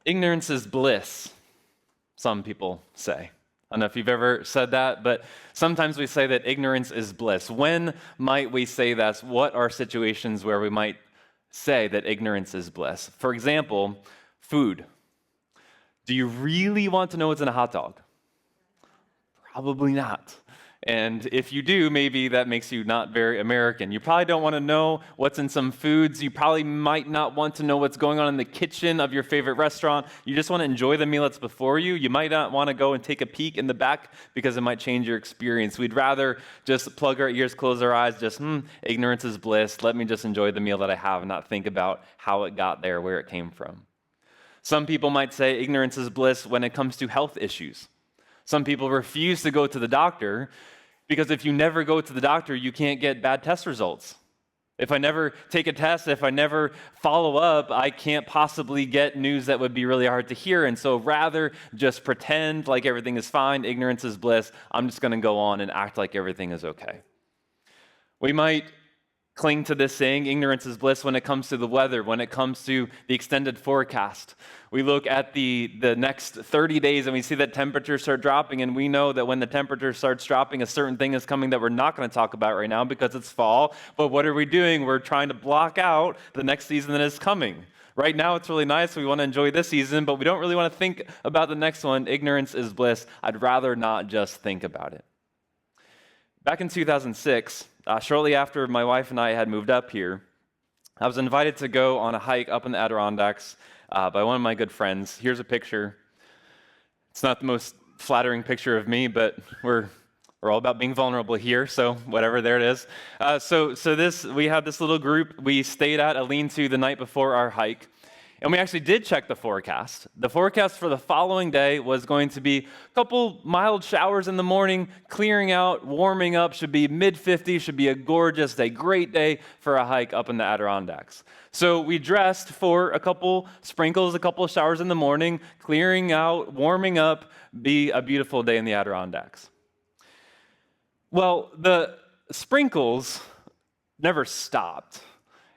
Ignorance is bliss, some people say. I don't know if you've ever said that, but sometimes we say that ignorance is bliss. When might we say that? What are situations where we might say that ignorance is bliss? For example, food. Do you really want to know what's in a hot dog? Probably not. And if you do, maybe that makes you not very American. You probably don't want to know what's in some foods. You probably might not want to know what's going on in the kitchen of your favorite restaurant. You just want to enjoy the meal that's before you. You might not want to go and take a peek in the back because it might change your experience. We'd rather just plug our ears, close our eyes, ignorance is bliss. Let me just enjoy the meal that I have and not think about how it got there, where it came from. Some people might say ignorance is bliss when it comes to health issues. Some people refuse to go to the doctor because if you never go to the doctor, you can't get bad test results. If I never take a test, if I never follow up, I can't possibly get news that would be really hard to hear. And so rather just pretend like everything is fine, ignorance is bliss, I'm just going to go on and act like everything is okay. We might cling to this saying, ignorance is bliss, when it comes to the weather, when it comes to the extended forecast. We look at the next 30 days and we see that temperatures start dropping, and we know that when the temperature starts dropping, a certain thing is coming that we're not going to talk about right now because it's fall. But what are we doing? We're trying to block out the next season that is coming. Right now it's really nice. We want to enjoy this season, but we don't really want to think about the next one. Ignorance is bliss. I'd rather not just think about it. Back in 2006, shortly after my wife and I had moved up here, I was invited to go on a hike up in the Adirondacks by one of my good friends. Here's a picture. It's not the most flattering picture of me, but we're all about being vulnerable here, so whatever, there it is. We had this little group. We stayed at a lean-to the night before our hike, and we actually did check the forecast. The forecast for the following day was going to be a couple mild showers in the morning, clearing out, warming up, should be mid-50s, should be a gorgeous day, great day for a hike up in the Adirondacks. So we dressed for a couple sprinkles, a couple of showers in the morning, clearing out, warming up, be a beautiful day in the Adirondacks. Well, the sprinkles never stopped.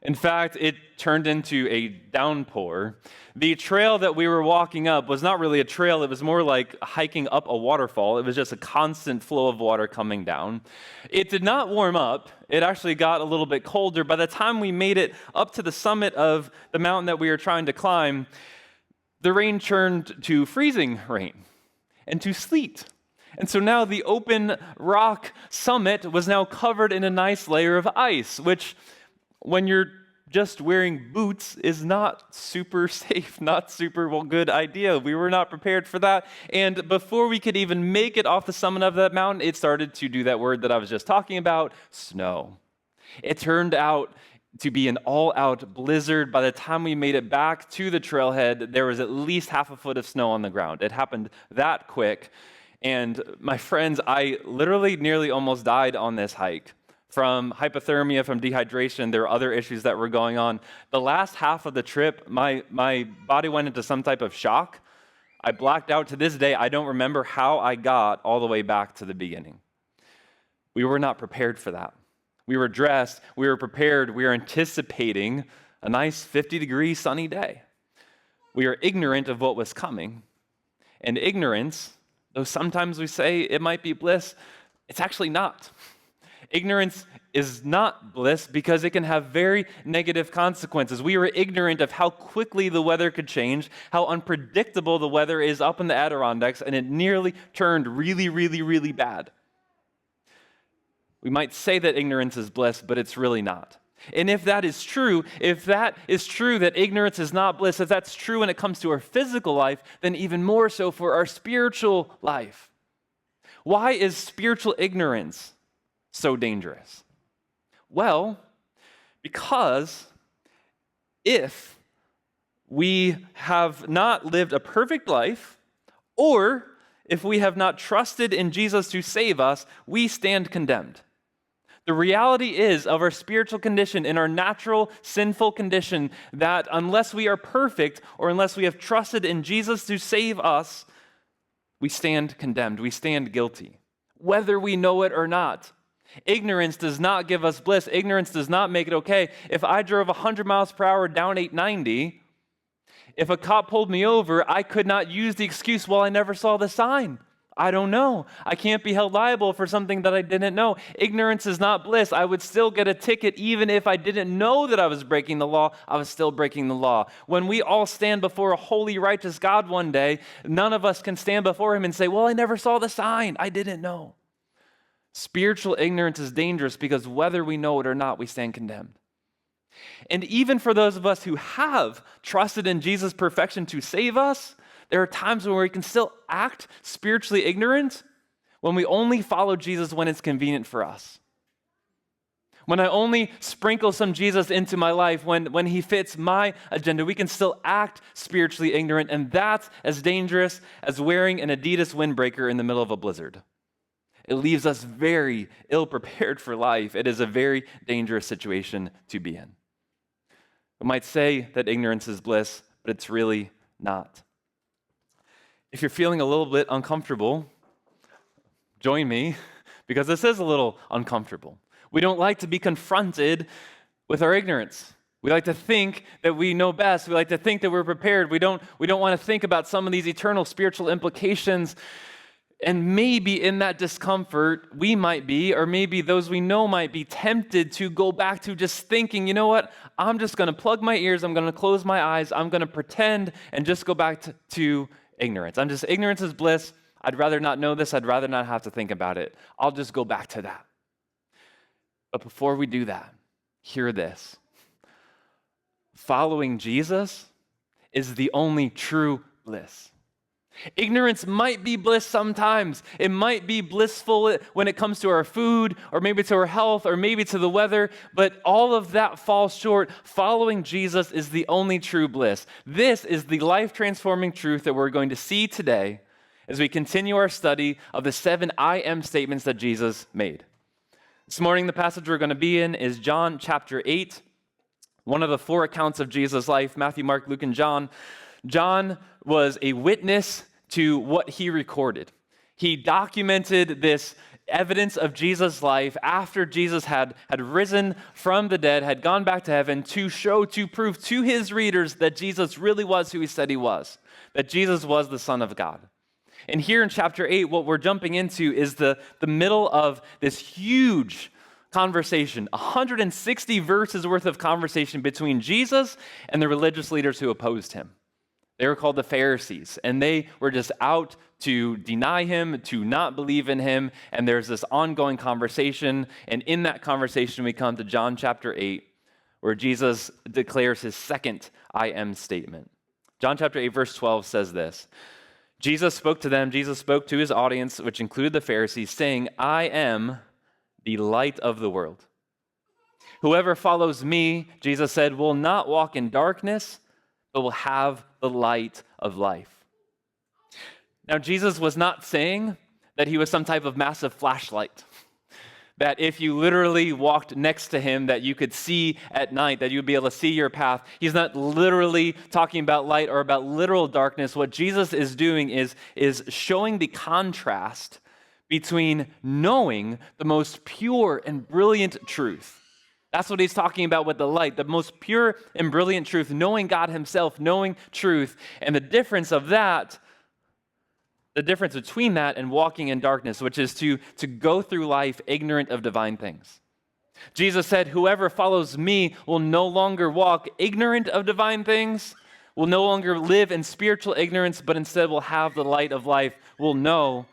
In fact, it turned into a downpour. The trail that we were walking up was not really a trail. It was more like hiking up a waterfall. It was just a constant flow of water coming down. It did not warm up. It actually got a little bit colder. By the time we made it up to the summit of the mountain that we were trying to climb, the rain turned to freezing rain and to sleet. And so now the open rock summit was now covered in a nice layer of ice, which, when you're just wearing boots, is not super safe, not super good idea. We were not prepared for that. And before we could even make it off the summit of that mountain, it started to do that word that I was just talking about, snow. It turned out to be an all-out blizzard. By the time we made it back to the trailhead, there was at least half a foot of snow on the ground. It happened that quick. And my friends, I literally nearly almost died on this hike. From hypothermia, from dehydration, there were other issues that were going on. The last half of the trip, my body went into some type of shock. I blacked out. To this day, I don't remember how I got all the way back to the beginning. We were not prepared for that. We were dressed, we were prepared, we were anticipating a nice 50-degree sunny day. We are ignorant of what was coming. And ignorance, though sometimes we say it might be bliss, it's actually not. Ignorance is not bliss because it can have very negative consequences. We were ignorant of how quickly the weather could change, how unpredictable the weather is up in the Adirondacks, and it nearly turned really, really, really bad. We might say that ignorance is bliss, but it's really not. And if that is true that ignorance is not bliss, if that's true when it comes to our physical life, then even more so for our spiritual life. Why is spiritual ignorance so dangerous? Well, because if we have not lived a perfect life, or if we have not trusted in Jesus to save us, we stand condemned. The reality is of our spiritual condition, in our natural sinful condition, that unless we are perfect or unless we have trusted in Jesus to save us, we stand condemned, we stand guilty, whether we know it or not. Ignorance does not give us bliss. Ignorance does not make it okay. If I drove 100 miles per hour down 890, If a cop pulled me over, I could not use the excuse, well, I never saw the sign. I don't know. I can't be held liable for something that I didn't know. Ignorance is not bliss. I would still get a ticket even if I didn't know that I was breaking the law. I was still breaking the law. When we all stand before a holy, righteous God one day, none of us can stand before him and say, well, I never saw the sign. I didn't know. Spiritual ignorance is dangerous because whether we know it or not, we stand condemned. And even for those of us who have trusted in Jesus' perfection to save us, there are times where we can still act spiritually ignorant when we only follow Jesus when it's convenient for us. When I only sprinkle some Jesus into my life, when he fits my agenda, we can still act spiritually ignorant, and that's as dangerous as wearing an Adidas windbreaker in the middle of a blizzard. It leaves us very ill-prepared for life. It is a very dangerous situation to be in. We might say that ignorance is bliss, but it's really not. If you're feeling a little bit uncomfortable, join me, because this is a little uncomfortable. We don't like to be confronted with our ignorance. We like to think that we know best. We like to think that we're prepared. We don't want to think about some of these eternal spiritual implications. And maybe in that discomfort, we might be, or maybe those we know might be tempted to go back to just thinking, you know what, I'm just going to plug my ears, I'm going to close my eyes, I'm going to pretend and just go back to ignorance. Ignorance is bliss. I'd rather not know this. I'd rather not have to think about it. I'll just go back to that. But before we do that, hear this. Following Jesus is the only true bliss. Ignorance might be bliss sometimes. It might be blissful when it comes to our food, or maybe to our health, or maybe to the weather, but all of that falls short. Following Jesus is the only true bliss. This is the life-transforming truth that we're going to see today as we continue our study of the 7 I am statements that Jesus made. This morning, the passage we're going to be in is John chapter 8, one of the 4 accounts of Jesus' life, Matthew, Mark, Luke, and John. John was a witness to what he recorded. He documented this evidence of Jesus' life after Jesus had risen from the dead, had gone back to heaven to prove to his readers that Jesus really was who he said he was, that Jesus was the Son of God. And here in chapter 8, what we're jumping into is the middle of this huge conversation, 160 verses worth of conversation between Jesus and the religious leaders who opposed him. They were called the Pharisees, and they were just out to deny him, to not believe in him, and there's this ongoing conversation, and in that conversation we come to John chapter 8, where Jesus declares his second I am statement. John chapter 8, verse 12 says this, Jesus spoke to his audience, which included the Pharisees, saying, I am the light of the world. Whoever follows me, Jesus said, will not walk in darkness, but will have the light of life. Now, Jesus was not saying that he was some type of massive flashlight, that if you literally walked next to him, that you could see at night, that you would be able to see your path. He's not literally talking about light or about literal darkness. What Jesus is doing is showing the contrast between knowing the most pure and brilliant truth. That's what he's talking about with the light, the most pure and brilliant truth, knowing God himself, knowing truth, and the difference between that and walking in darkness, which is to go through life ignorant of divine things. Jesus said, whoever follows me will no longer walk ignorant of divine things, will no longer live in spiritual ignorance, but instead will have the light of life, will know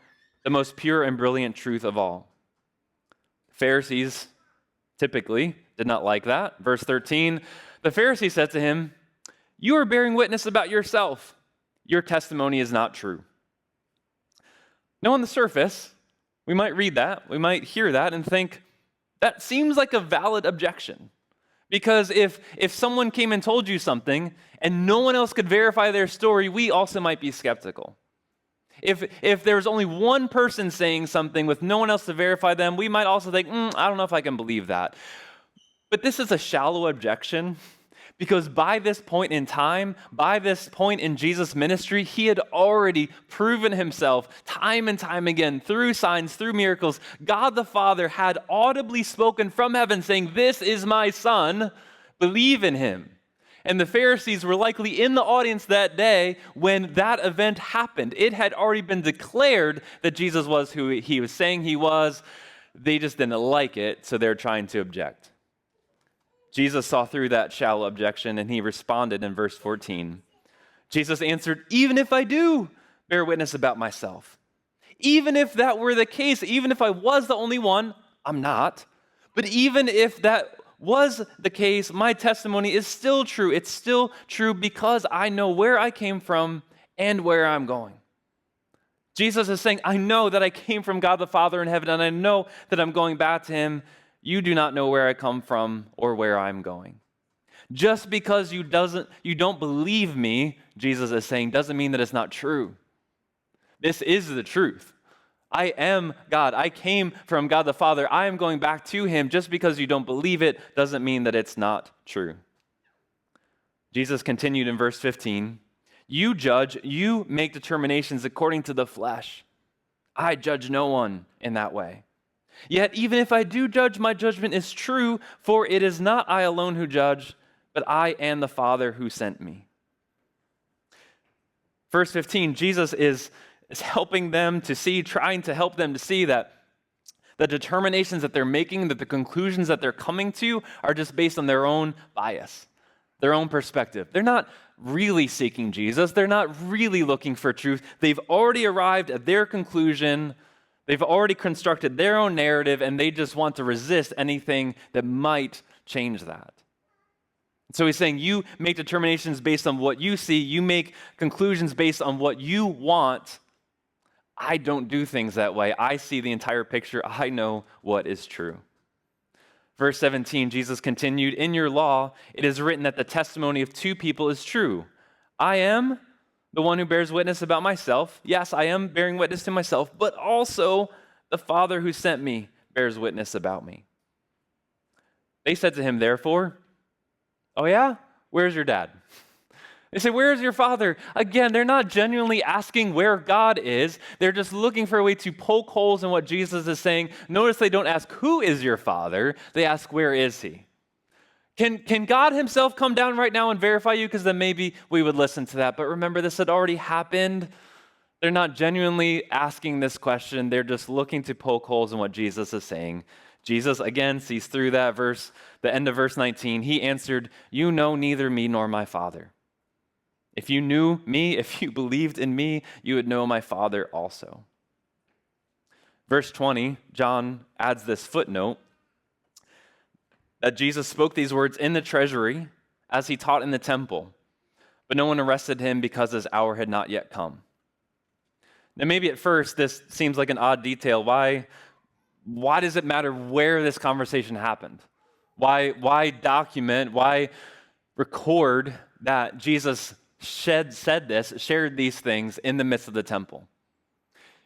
the most pure and brilliant truth of all. Pharisees typically did not like that. Verse 13, the Pharisee said to him, you are bearing witness about yourself. Your testimony is not true. Now, on the surface, we might read that, we might hear that and think, that seems like a valid objection. Because if someone came and told you something and no one else could verify their story, we also might be skeptical. If there's only one person saying something with no one else to verify them, we might also think, I don't know if I can believe that. But this is a shallow objection because by this point in time, by this point in Jesus' ministry, he had already proven himself time and time again through signs, through miracles. God the Father had audibly spoken from heaven saying, this is my Son, believe in him. And the Pharisees were likely in the audience that day when that event happened. It had already been declared that Jesus was who he was saying he was. They just didn't like it, so they're trying to object. Jesus saw through that shallow objection, and he responded in verse 14. Jesus answered, "Even if I do bear witness about myself, even if that were the case, even if I was the only one, I'm not, but even if that was the case, my testimony is still true. It's still true because I know where I came from and where I'm going." Jesus is saying, I know that I came from God the Father in heaven, and I know that I'm going back to him. You do not know where I come from or where I'm going. Just because you don't believe me, Jesus is saying, doesn't mean that it's not true. This is the truth. I am God. I came from God the Father. I am going back to him. Just because you don't believe it doesn't mean that it's not true. Jesus continued in verse 15, "You judge, you make determinations according to the flesh. I judge no one in that way. Yet even if I do judge, my judgment is true, for it is not I alone who judge, but I and the Father who sent me." Verse 15, Jesus is helping them to see, trying to help them to see that the determinations that they're making, that the conclusions that they're coming to are just based on their own bias, their own perspective. They're not really seeking Jesus. They're not really looking for truth. They've already arrived at their conclusion. They've already constructed their own narrative, and they just want to resist anything that might change that. So he's saying, you make determinations based on what you see. You make conclusions based on what you want. I don't do things that way. I see the entire picture. I know what is true. Verse 17, Jesus continued, "In your law, it is written that the testimony of two people is true. I am the one who bears witness about myself. Yes, I am bearing witness to myself, but also the Father who sent me bears witness about me." They said to him, therefore, "Oh yeah? Where's your dad?" They say, "Where's your father?" Again, they're not genuinely asking where God is. They're just looking for a way to poke holes in what Jesus is saying. Notice they don't ask, "Who is your father?" They ask, "Where is he?" Can God himself come down right now and verify you? Because then maybe we would listen to that. But remember, this had already happened. They're not genuinely asking this question. They're just looking to poke holes in what Jesus is saying. Jesus, again, sees through that verse, the end of verse 19. He answered, "You know neither me nor my Father. If you knew me, if you believed in me, you would know my Father also." Verse 20, John adds this footnote that Jesus spoke these words in the treasury as he taught in the temple, but no one arrested him because his hour had not yet come. Now, maybe at first this seems like an odd detail. Why does it matter where this conversation happened? Why document, why record that Jesus shared these things in the midst of the temple?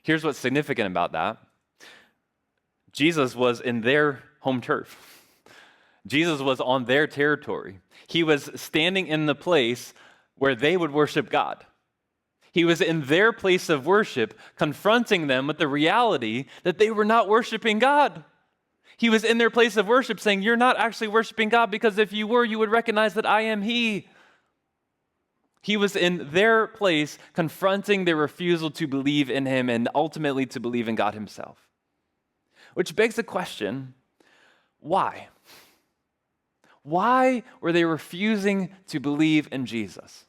Here's what's significant about that. Jesus was in their home turf. Jesus was on their territory. He was standing in the place where they would worship God. He was in their place of worship, confronting them with the reality that they were not worshiping God. He was in their place of worship saying, "You're not actually worshiping God, because if you were, you would recognize that I am He." He was in their place, confronting their refusal to believe in him and ultimately to believe in God himself. Which begs the question, why? Why were they refusing to believe in Jesus?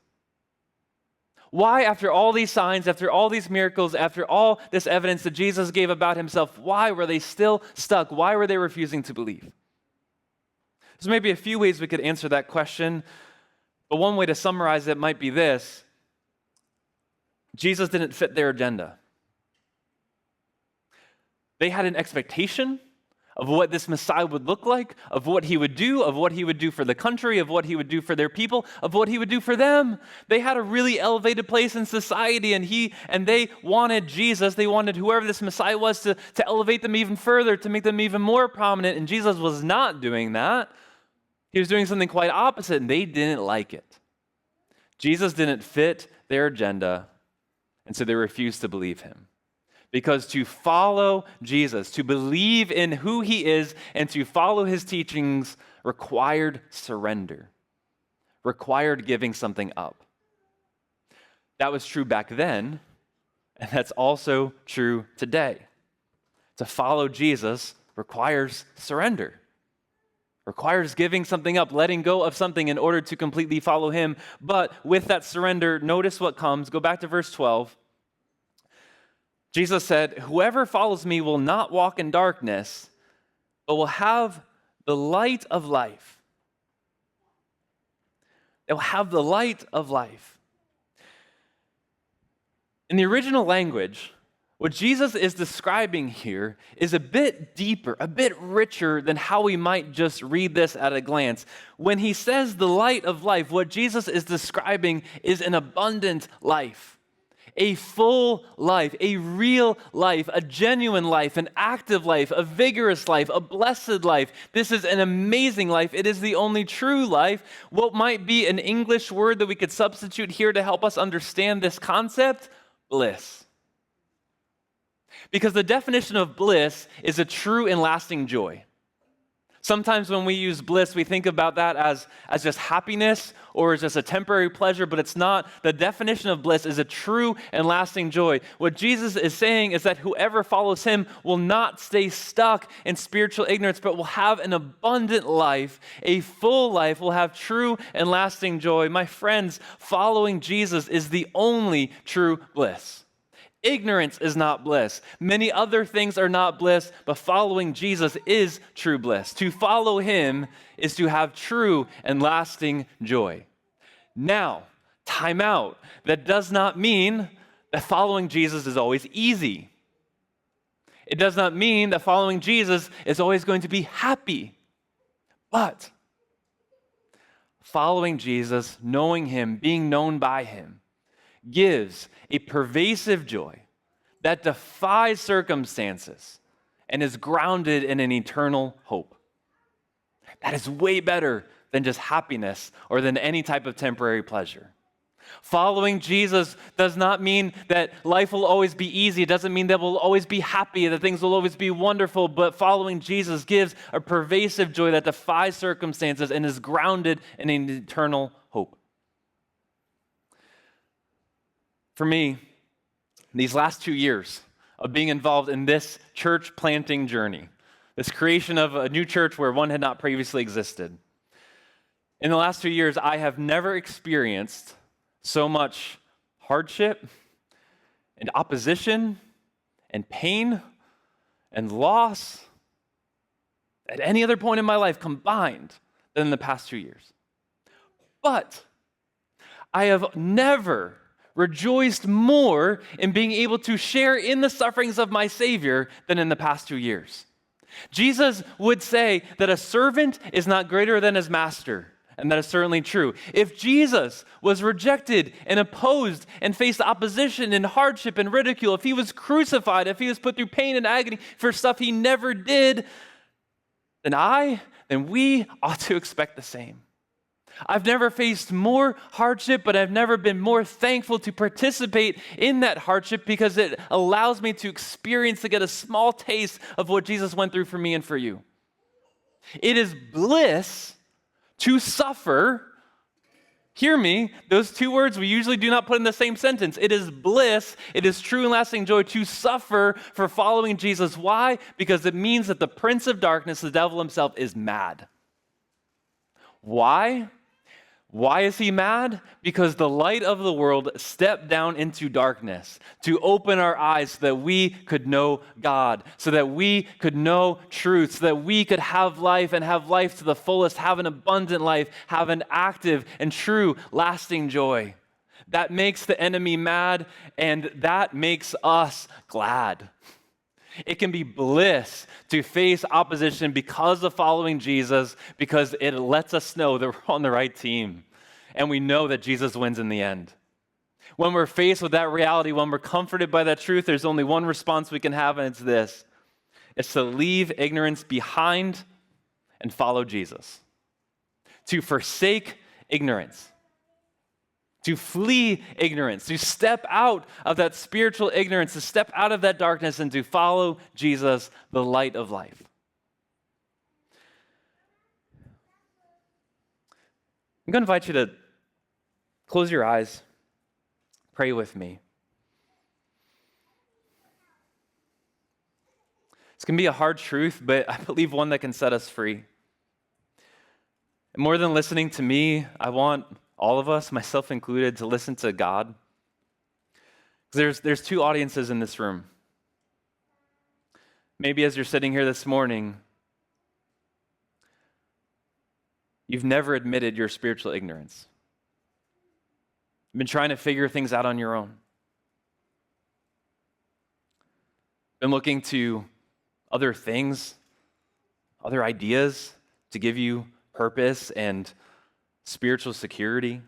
Why, after all these signs, after all these miracles, after all this evidence that Jesus gave about himself, why were they still stuck? Why were they refusing to believe? There's maybe a few ways we could answer that question. But one way to summarize it might be this: Jesus didn't fit their agenda. They had an expectation of what this Messiah would look like, of what he would do for the country, of what he would do for their people, of what he would do for them. They had a really elevated place in society, and they wanted Jesus, they wanted whoever this Messiah was to elevate them even further, to make them even more prominent, and Jesus was not doing that. He was doing something quite opposite, and they didn't like it. Jesus didn't fit their agenda, and so they refused to believe him. Because to follow Jesus, to believe in who he is, and to follow his teachings required surrender, required giving something up. That was true back then, and that's also true today. To follow Jesus requires surrender, requires giving something up, letting go of something in order to completely follow him. But with that surrender, notice what comes. Go back to verse 12. Jesus said, "Whoever follows me will not walk in darkness, but will have the light of life." They will have the light of life. In the original language, what Jesus is describing here is a bit deeper, a bit richer than how we might just read this at a glance. When he says the light of life, what Jesus is describing is an abundant life, a full life, a real life, a genuine life, an active life, a vigorous life, a blessed life. This is an amazing life. It is the only true life. What might be an English word that we could substitute here to help us understand this concept? Bliss. Because the definition of bliss is a true and lasting joy. Sometimes when we use bliss, we think about that as just happiness or as just a temporary pleasure, but it's not. The definition of bliss is a true and lasting joy. What Jesus is saying is that whoever follows him will not stay stuck in spiritual ignorance, but will have an abundant life, a full life, will have true and lasting joy. My friends, following Jesus is the only true bliss. Ignorance is not bliss. Many other things are not bliss, but following Jesus is true bliss. To follow him is to have true and lasting joy. Now, time out. That does not mean that following Jesus is always easy. It does not mean that following Jesus is always going to be happy. But following Jesus, knowing him, being known by him, gives a pervasive joy that defies circumstances and is grounded in an eternal hope. That is way better than just happiness or than any type of temporary pleasure. Following Jesus does not mean that life will always be easy. It doesn't mean that we'll always be happy, that things will always be wonderful, but following Jesus gives a pervasive joy that defies circumstances and is grounded in an eternal hope. For me, these last 2 years of being involved in this church planting journey, this creation of a new church where one had not previously existed, in the last 2 years, I have never experienced so much hardship and opposition and pain and loss at any other point in my life combined than in the past 2 years. But I have never rejoiced more in being able to share in the sufferings of my Savior than in the past 2 years. Jesus would say that a servant is not greater than his master, and that is certainly true. If Jesus was rejected and opposed and faced opposition and hardship and ridicule, if he was crucified, if he was put through pain and agony for stuff he never did, then we ought to expect the same. I've never faced more hardship, but I've never been more thankful to participate in that hardship because it allows me to experience, to get a small taste of what Jesus went through for me and for you. It is bliss to suffer. Hear me, those two words we usually do not put in the same sentence. It is bliss, it is true and lasting joy to suffer for following Jesus. Why? Because it means that the prince of darkness, the devil himself, is mad. Why? Why is he mad? Because the light of the world stepped down into darkness to open our eyes so that we could know God, so that we could know truth, so that we could have life and have life to the fullest, have an abundant life, have an active and true lasting joy. That makes the enemy mad, and that makes us glad. It can be bliss to face opposition because of following Jesus, because it lets us know that we're on the right team and we know that Jesus wins in the end. When we're faced with that reality, when we're comforted by that truth, there's only one response we can have, and it's this. It's to leave ignorance behind and follow Jesus. To forsake ignorance. To flee ignorance, to step out of that spiritual ignorance, to step out of that darkness and to follow Jesus, the light of life. I'm going to invite you to close your eyes, pray with me. It's going to be a hard truth, but I believe one that can set us free. More than listening to me, I want all of us, myself included, to listen to God. There's two audiences in this room. Maybe as you're sitting here this morning, you've never admitted your spiritual ignorance. You've been trying to figure things out on your own. Been looking to other things, other ideas to give you purpose and spiritual security.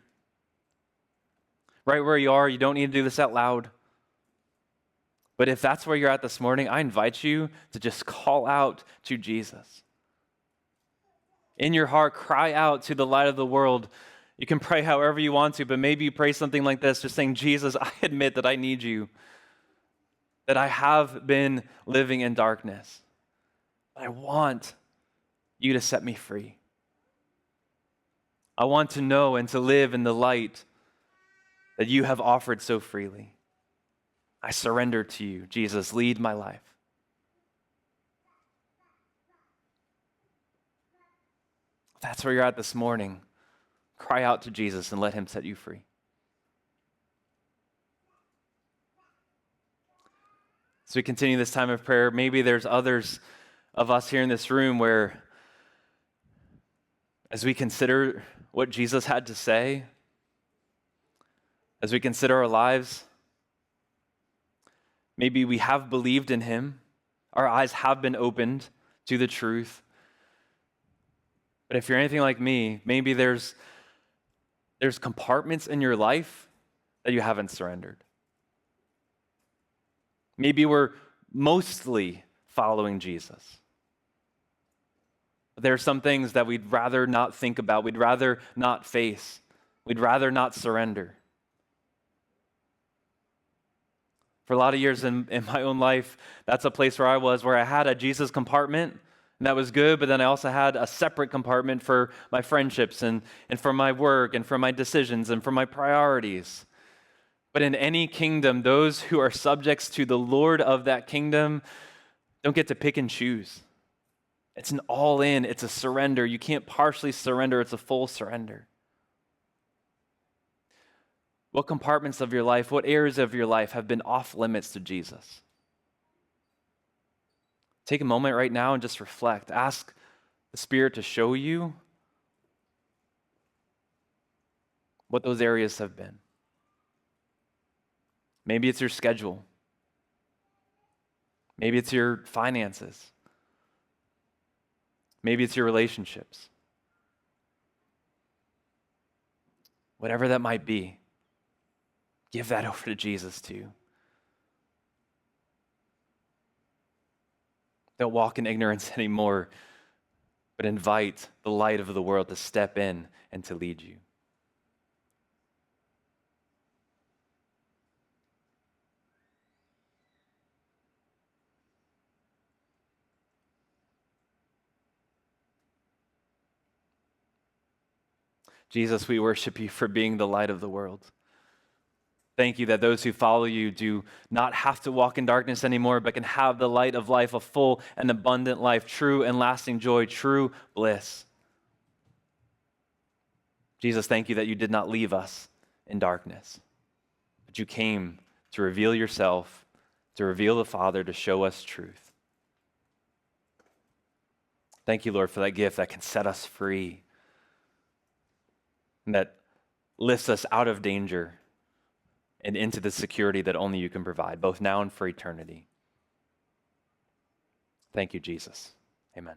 Right where you are, you don't need to do this out loud. But if that's where you're at this morning, I invite you to just call out to Jesus. In your heart, cry out to the light of the world. You can pray however you want to, but maybe you pray something like this, just saying, Jesus, I admit that I need you, that I have been living in darkness. I want you to set me free. I want to know and to live in the light that you have offered so freely. I surrender to you. Jesus, lead my life. If that's where you're at this morning, cry out to Jesus and let him set you free. As we continue this time of prayer, maybe there's others of us here in this room where, as we consider what Jesus had to say, as we consider our lives, maybe we have believed in him, our eyes have been opened to the truth. But if you're anything like me, maybe there's compartments in your life that you haven't surrendered. Maybe we're mostly following Jesus. But there are some things that we'd rather not think about, we'd rather not face, we'd rather not surrender. For a lot of years in my own life, that's a place where I was, where I had a Jesus compartment, and that was good, but then I also had a separate compartment for my friendships and for my work and for my decisions and for my priorities. But in any kingdom, those who are subjects to the Lord of that kingdom don't get to pick and choose. It's an all-in, it's a surrender. You can't partially surrender, it's a full surrender. What compartments of your life, what areas of your life have been off limits to Jesus? Take a moment right now and just reflect. Ask the Spirit to show you what those areas have been. Maybe it's your schedule. Maybe it's your finances. Maybe it's your relationships. Whatever that might be, give that over to Jesus too. Don't walk in ignorance anymore, but invite the light of the world to step in and to lead you. Jesus, we worship you for being the light of the world. Thank you that those who follow you do not have to walk in darkness anymore, but can have the light of life, a full and abundant life, true and lasting joy, true bliss. Jesus, thank you that you did not leave us in darkness, but you came to reveal yourself, to reveal the Father, to show us truth. Thank you, Lord, for that gift that can set us free and that lifts us out of danger and into the security that only you can provide, both now and for eternity. Thank you, Jesus. Amen.